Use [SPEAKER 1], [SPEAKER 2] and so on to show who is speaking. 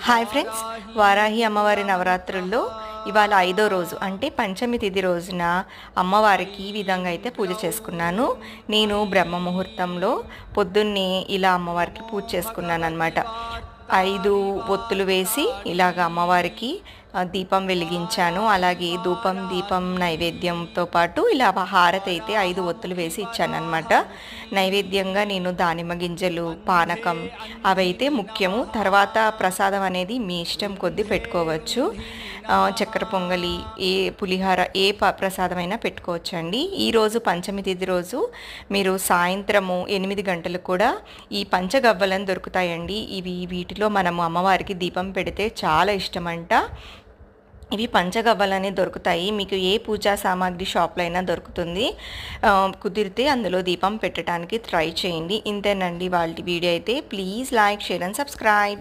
[SPEAKER 1] Hi friends, Varahi అమ్మవారి నవరాత్రుల్లో ఇవాళ 5వ రోజు అంటే పంచమి తిథి రోజున అమ్మవారికి ఈ విధంగా అయితే పూజ చేసుకున్నాను. నేను బ్రహ్మ ముహూర్తంలో పొద్దున్నే ఇలా అమ్మవారికి పూజ చేసుకున్నాను అనమాట. 5 ఒత్తులు వేసి ఇలాగ అమ్మవారికి దీపం వెలిగించాను. అలాగే ధూపం దీపం నైవేద్యంతో పాటు ఇలా హారతి అయితే 5 ఒత్తులు వేసి ఇచ్చానమాట. నైవేద్యంగా నేను దానిమ్మ గింజలు, పానకం అవైతే ముఖ్యము. తర్వాత ప్రసాదం అనేది మీ ఇష్టం కొద్దీ పెట్టుకోవచ్చు. చక్కెర పొంగలి, ఏ పులిహార, ఏ ప్రసాదమైనా పెట్టుకోవచ్చండి. ఈరోజు పంచమి తిథి రోజు మీరు సాయంత్రము 8 గంటలకు కూడా ఈ పంచగవ్వలను దొరుకుతాయండి. వీటిలో మనము అమ్మవారికి దీపం పెడితే చాలా ఇష్టమంట. ఇవి పంచగవ్వలనే దొరుకుతాయి. మీకు ఏ పూజా సామాగ్రి షాప్లో అయినా దొరుకుతుంది. కుదిరితే అందులో దీపం పెట్టడానికి ట్రై చేయండి. ఇంతేనండి వాళ్ళ వీడియో అయితే. Please like, share and subscribe.